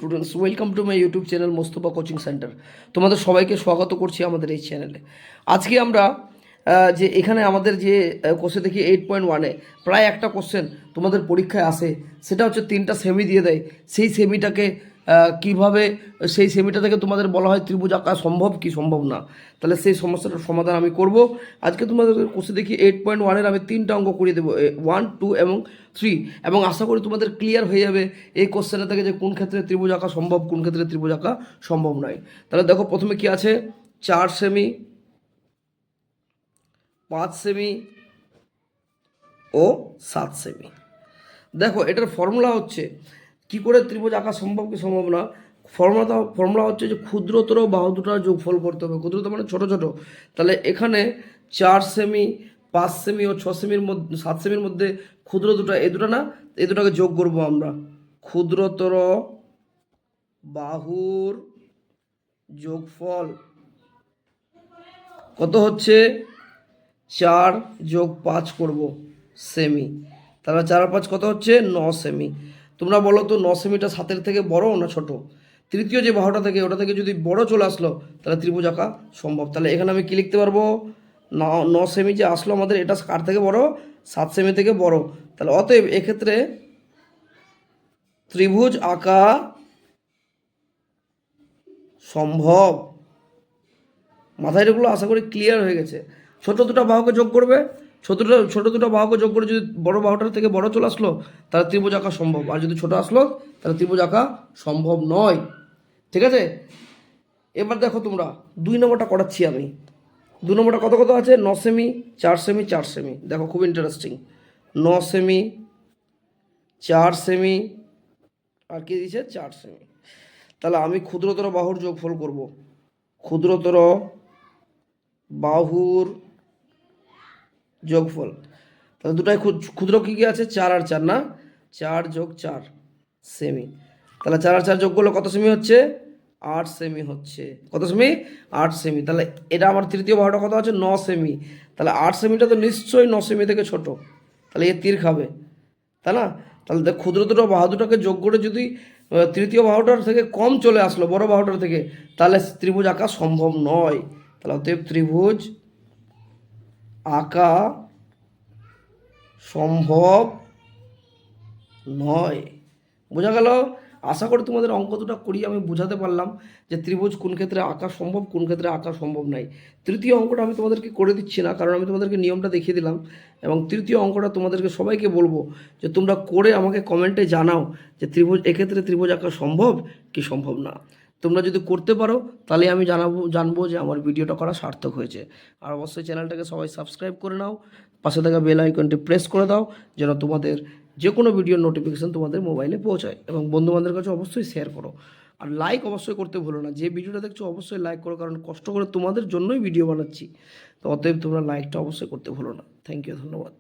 Students, welcome to my YouTube channel Mostafa coaching centre. তোমাদের সবাইকে স্বাগত করছি আমাদের এই চ্যানেলে। আজকে আমরা যে এখানে আমাদের যে কোশ্চেন দেখি 8.1-এ প্রায় একটা কোশ্চেন তোমাদের পরীক্ষায় আসে, সেটা হচ্ছে 3টা সেমি দিয়ে দেয়। সেই সেমিটাকে কিভাবে সেই সেমিটা থেকে তোমাদের বলা হয় ত্রিভুজ আঁকা সম্ভব কি সম্ভব না, তাহলে সেই সমস্যাটার সমাধান আমি করব আজকে। তোমাদের কোশ্চেন দেখি 8.1-এর আমি 3টা অঙ্ক করিয়ে দেবো, 1, 2 এবং 3, এবং আশা করি তোমাদের ক্লিয়ার হয়ে যাবে এই কোশ্চেনটা থেকে যে কোন ক্ষেত্রে ত্রিভুজ আঁকা সম্ভব, কোন ক্ষেত্রে ত্রিভুজ আঁকা সম্ভব নয়। তাহলে দেখো প্রথমে কি আছে, 4 সেমি, 5 সেমি ও 7 সেমি। দেখো এটার ফর্মুলা হচ্ছে কি করে ত্রিভুজ আঁকা সম্ভব কি সম্ভব না। ফর্মুলা হচ্ছে যে ক্ষুদ্রতর বাহু দুটার যোগফল করতে হবে। ক্ষুদ্রতর মানে ছোট ছোট। তাহলে এখানে 4 সেমি, 5 সেমি ও 6 সেমির মধ্যে 7 সেমির মধ্যে ক্ষুদ্র দুটো, এই দুটো না, এই দুটাকে যোগ করব আমরা। ক্ষুদ্রতর বাহুর যোগফল কত হচ্ছে, 4 যোগ 5 করব সেমি। তাহলে 4 আর 5 কত হচ্ছে, 9 সেমি। তোমরা বলো তো 9 সেমিটা 7-এর থেকে বড় না ছোট? তৃতীয় যে বাহুটা থেকে ওটা থেকে যদি বড় চলে আসলো তাহলে ত্রিভুজ আঁকা সম্ভব। তাহলে এখানে আমি কি লিখতে পারবো, 9 সেমি যে আসলো আমাদের, এটা কার থেকে বড়, 7 সেমি থেকে বড়। তাহলে অতএব এক্ষেত্রে ত্রিভুজ আঁকা সম্ভব। মাথায় এগুলো আশা করি ক্লিয়ার হয়ে গেছে। ছোট দুটো বাহুকে যোগ করবে, ছোট দুটো বাহুকে যোগ করে যদি বড় বাহুটার থেকে বড় চলে আসলো তাহলে ত্রিভুজ আঁকা সম্ভব, আর যদি ছোট আসলো তাহলে ত্রিভুজ আঁকা সম্ভব নয়। ঠিক আছে, এবার দেখো তোমরা 2 নম্বরটা করাচ্ছি আমি। 2 নম্বরটা কত কত আছে, 9 সেমি, 4 সেমি, 4 সেমি। দেখো খুব ইন্টারেস্টিং, 9 সেমি, 4 সেমি, আর কি দিয়েছে, 4 সেমি। তাহলে আমি ক্ষুদ্রতর বাহুর যোগফল করব। ক্ষুদ্রতর বাহুর যোগফল, তাহলে দুটাই ক্ষুদ্র কী কী আছে, 4 আর 4 না, 4 যোগ 4 সেমি। তাহলে 4 আর 4 যোগ করলে কত সেমি হচ্ছে, 8 সেমি হচ্ছে। কত সেমি, 8 সেমি। তাহলে এটা আমার তৃতীয় বাহুটা কত আছে, 9 সেমি। তাহলে 8 সেমিটা তো নিশ্চয়ই 9 সেমি থেকে ছোট, তাহলে এ তীর খাবে, তাই না? তাহলে ক্ষুদ্র দুটো বাহু দুটাকে যোগ করে যদি তৃতীয় বাহুটার থেকে কম চলে আসলো বড় বাহুটার থেকে, তাহলে ত্রিভুজ আঁকা সম্ভব নয়। তাহলে অতএব ত্রিভুজ আঁকা সম্ভব নয়। বোঝা গেল? আশা করি তোমাদের অঙ্ক দুটো করিয়ে আমি বোঝাতে পারলাম যে ত্রিভুজ কোন ক্ষেত্রে আঁকা সম্ভব, কোন ক্ষেত্রে আঁকা সম্ভব নয়। তৃতীয় অঙ্কটা আমি তোমাদেরকে করে দিচ্ছি না, কারণ আমি তোমাদেরকে নিয়মটা দেখিয়ে দিলাম। এবং তৃতীয় অঙ্কটা তোমাদেরকে সবাইকে বলবো যে তোমরা করে আমাকে কমেন্টে জানাও যে এক্ষেত্রে ত্রিভুজ আঁকা সম্ভব কি সম্ভব না। তোমরা যদি করতে পারো তাহলে আমি জানবো যে আমার ভিডিওটা করা সার্থক হয়েছে। আর অবশ্যই চ্যানেলটাকে সবাই সাবস্ক্রাইব করে নাও, পাশে থাকা বেল আইকনটি প্রেস করে দাও যেন তোমাদের যে কোনো ভিডিওর নোটিফিকেশান তোমাদের মোবাইলে পৌঁছায়। এবং বন্ধুবান্ধবের কাছে অবশ্যই শেয়ার করো, আর লাইক অবশ্যই করতে ভুলো না। যে ভিডিওটা দেখছো অবশ্যই লাইক করো, কারণ কষ্ট করে তোমাদের জন্যই ভিডিও বানাচ্ছি। তো অতএব তোমরা লাইকটা অবশ্যই করতে ভুলো না। থ্যাংক ইউ, ধন্যবাদ।